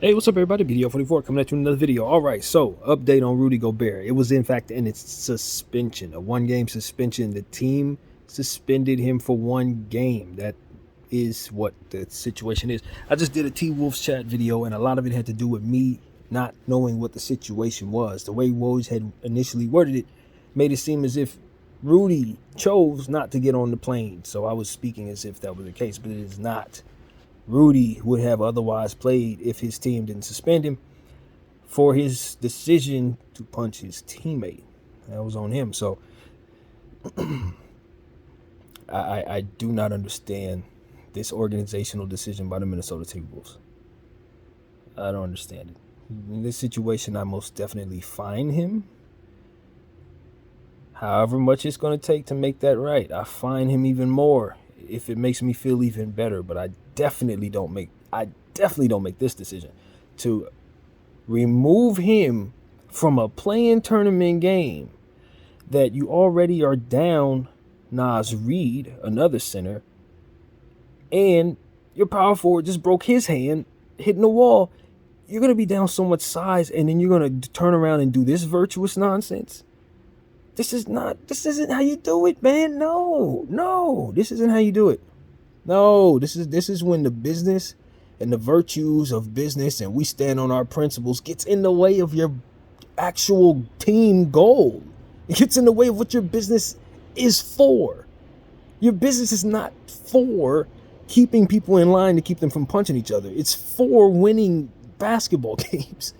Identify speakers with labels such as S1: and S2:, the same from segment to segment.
S1: Hey, what's up, everybody? BDO 44 coming at you with another video. All right, so update on Rudy Gobert. It was, in fact, in its suspension, a one-game suspension. The team suspended him for one game. That is what the situation is. I just did a T-Wolves chat video, and a lot of it had to do with me not knowing what the situation was. The way Woj had initially worded it made it seem as if Rudy chose not to get on the plane. So I was speaking as if that was the case, but it is not. Rudy would have otherwise played if his team didn't suspend him for his decision to punch his teammate. That was on him. So I do not understand this organizational decision by the Minnesota Timberwolves. I don't understand it. In this situation, I most definitely fine him. However much it's going to take to make that right, I fine him even more if it makes me feel even better. But I definitely don't make this decision to remove him from a play-in tournament game that you already are down Nas Reed, another center, and your power forward just broke his hand hitting the wall. You're going to be down so much size, and then you're going to turn around and do this virtuous nonsense. This isn't how you do it, man. No, this isn't how you do it. No, this is when the business and the virtues of business and we stand on our principles gets in the way of your actual team goal. It gets in the way of what your business is for. Your business is not for keeping people in line to keep them from punching each other. It's for winning basketball games.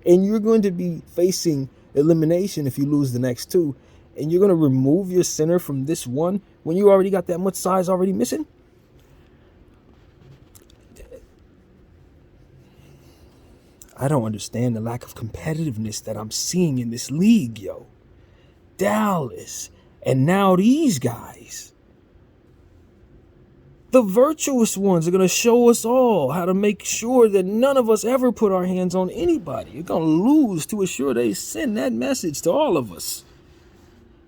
S1: And you're going to be facing elimination if you lose the next two, and you're going to remove your center from this one when you already got that much size already missing. I don't understand the lack of competitiveness that I'm seeing in this league, yo. Dallas, and now these guys. The virtuous ones are going to show us all how to make sure that none of us ever put our hands on anybody. You're going to lose to assure they send that message to all of us.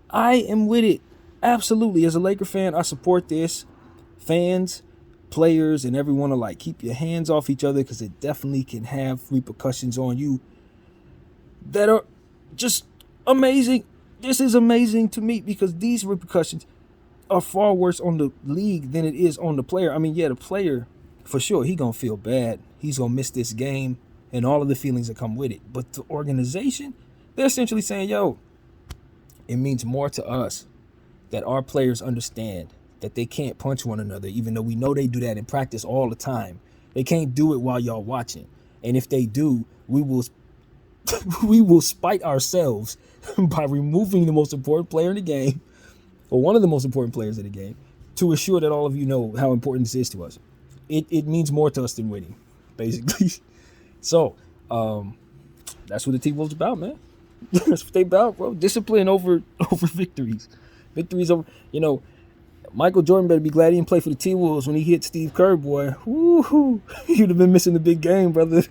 S1: I am with it. Absolutely. As a Laker fan, I support this. Fans, players, and everyone alike, keep your hands off each other because it definitely can have repercussions on you that are just amazing. This is amazing to me because these repercussions are far worse on the league than it is on the player. I mean, yeah, the player, for sure, he gonna feel bad. He's gonna miss this game and all of the feelings that come with it. But the organization, they're essentially saying, yo, it means more to us that our players understand that they can't punch one another, even though we know they do that in practice all the time. They can't do it while y'all watching. And if they do, we will we will spite ourselves by removing the most important player in the game, or one of the most important players in the game, to assure that all of you know how important this is to us. It means more to us than winning, basically. So, that's what the T-Wolves about, man. That's what they about, bro. Discipline over victories. Victories over, Michael Jordan better be glad he didn't play for the T-Wolves when he hit Steve Kerr, boy. Woo-hoo. You'd have been missing the big game, brother.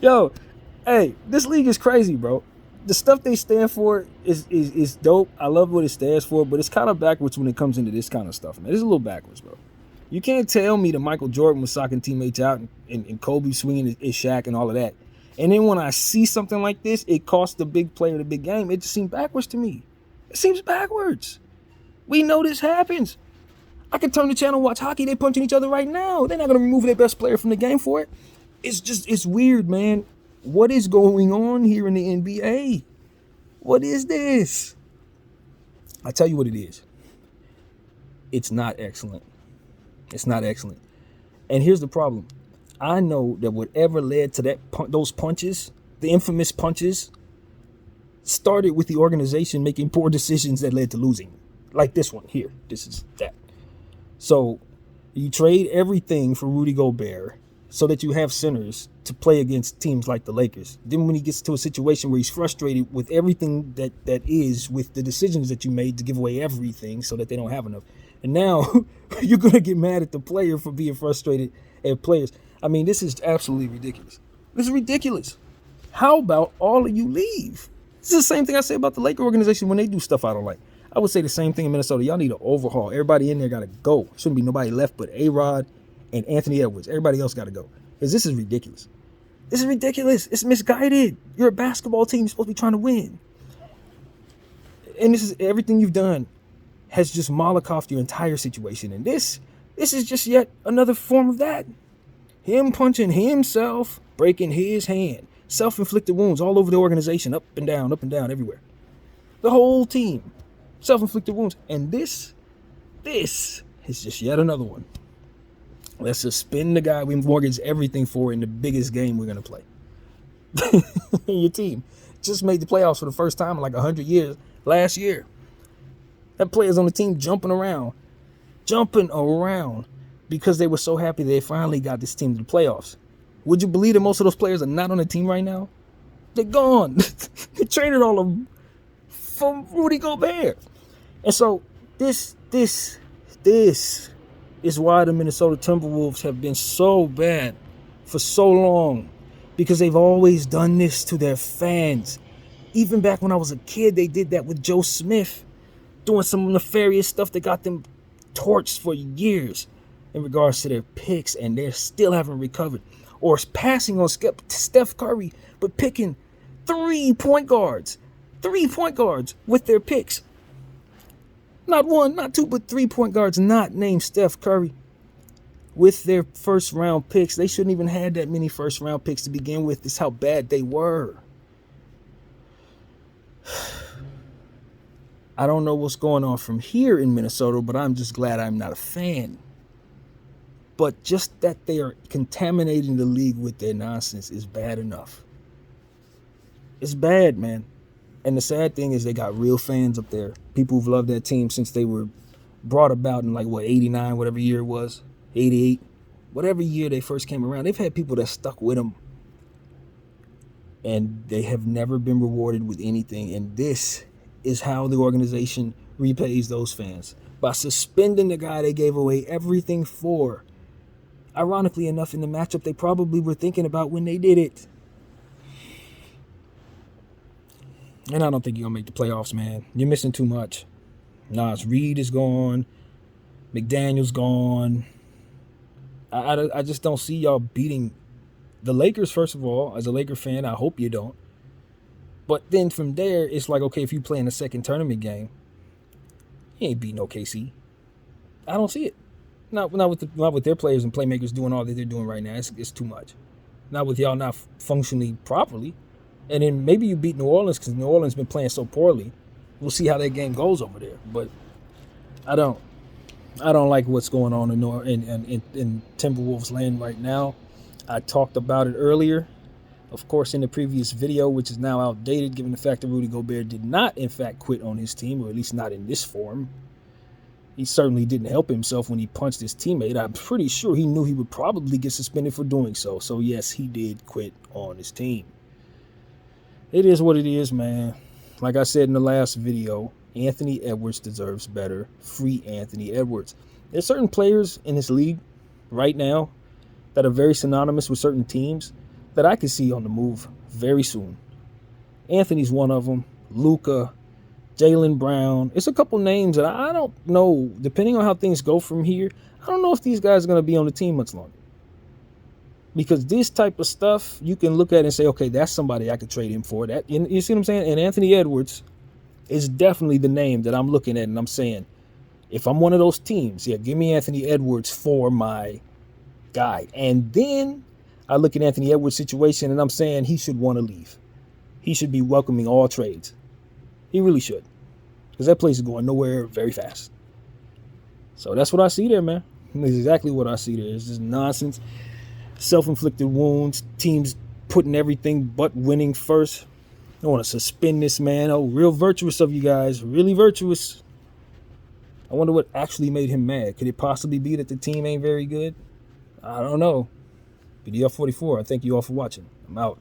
S1: Yo, hey, this league is crazy, bro. The stuff they stand for is dope. I love what it stands for, but it's kind of backwards when it comes into this kind of stuff, man. It's a little backwards, bro. You can't tell me that Michael Jordan was socking teammates out and Kobe swinging his Shaq and all of that. And then when I see something like this, it costs the big player the big game. It just seems backwards to me. It seems backwards. We know this happens. I can turn the channel and watch hockey. They punching each other right now. They're not going to remove their best player from the game for it. It's weird, man. What is going on here in the NBA? What is this? I tell you what it is. It's not excellent. It's not excellent. And here's the problem. I know that whatever led to those punches, the infamous punches, started with the organization making poor decisions that led to losing. Like this one here. This is that. So you trade everything for Rudy Gobert so that you have centers to play against teams like the Lakers. Then when he gets to a situation where he's frustrated with everything that is with the decisions that you made to give away everything so that they don't have enough. And now you're going to get mad at the player for being frustrated at players. I mean, this is absolutely ridiculous. This is ridiculous. How about all of you leave? This is the same thing I say about the Laker organization when they do stuff I don't like. I would say the same thing in Minnesota. Y'all need an overhaul. Everybody in there got to go. Shouldn't be nobody left but A-Rod and Anthony Edwards. Everybody else got to go. Because this is ridiculous. This is ridiculous. It's misguided. You're a basketball team. You're supposed to be trying to win. And this is everything you've done has just mollycoffed your entire situation. And this is just yet another form of that. Him punching himself, breaking his hand. Self-inflicted wounds all over the organization, up and down, everywhere. The whole team. Self-inflicted wounds. And this is just yet another one. Let's suspend the guy we mortgaged everything for in the biggest game we're going to play. Your team just made the playoffs for the first time in like 100 years last year. That players on the team jumping around because they were so happy they finally got this team to the playoffs. Would you believe that most of those players are not on the team right now? They're gone. They traded all of them from Rudy Gobert. And so this is why the Minnesota Timberwolves have been so bad for so long, because they've always done this to their fans. Even back when I was a kid, they did that with Joe Smith, doing some nefarious stuff that got them torched for years in regards to their picks, and they still haven't recovered. Or passing on Steph Curry, but picking 3 point guards with their picks. Not 1, not 2, but 3 point guards not named Steph Curry with their first round picks. They shouldn't even have that many first round picks to begin with. This is how bad they were. I don't know what's going on from here in Minnesota, but I'm just glad I'm not a fan. But just that they are contaminating the league with their nonsense is bad enough. It's bad, man. And the sad thing is they got real fans up there. People who've loved that team since they were brought about in 89, whatever year it was, 88, whatever year they first came around. They've had people that stuck with them. And they have never been rewarded with anything. And this is how the organization repays those fans. By suspending the guy they gave away everything for. Ironically enough, in the matchup they probably were thinking about when they did it. And I don't think you're going to make the playoffs, man. You're missing too much. Nas Reed is gone. McDaniel's gone. I just don't see y'all beating the Lakers, first of all. As a Laker fan, I hope you don't. But then from there, it's like, okay, if you play in the second tournament game, you ain't beating OKC. I don't see it. Not with their players and playmakers doing all that they're doing right now. It's too much. Not with y'all not functioning properly. And then maybe you beat New Orleans because New Orleans been playing so poorly. We'll see how that game goes over there. But I don't like what's going on in Timberwolves land right now. I talked about it earlier, of course, in the previous video, which is now outdated given the fact that Rudy Gobert did not, in fact, quit on his team, or at least not in this form. He certainly didn't help himself when he punched his teammate. I'm pretty sure he knew he would probably get suspended for doing so. So, yes, he did quit on his team. It is what it is, man. Like I said in the last video, Anthony Edwards deserves better. Free Anthony Edwards. There's certain players in this league right now that are very synonymous with certain teams that I can see on the move very soon. Anthony's one of them. Luka, Jaylen Brown. It's a couple names that I don't know. Depending on how things go from here, I don't know if these guys are going to be on the team much longer. Because this type of stuff, you can look at and say, okay, that's somebody I could trade him for. That, you see what I'm saying? And Anthony Edwards is definitely the name that I'm looking at, and I'm saying, if I'm one of those teams, yeah, give me Anthony Edwards for my guy. And then I look at Anthony Edwards' situation, and I'm saying he should want to leave. He should be welcoming all trades. He really should. Because that place is going nowhere very fast. So that's what I see there, man. That's exactly what I see there. It's just nonsense. Self-inflicted wounds. Teams putting everything but winning first. I want to suspend this man. Oh, real virtuous of you guys. Really virtuous. I wonder what actually made him mad. Could it possibly be that the team ain't very good? I don't know. BDF44, I thank you all for watching. I'm out.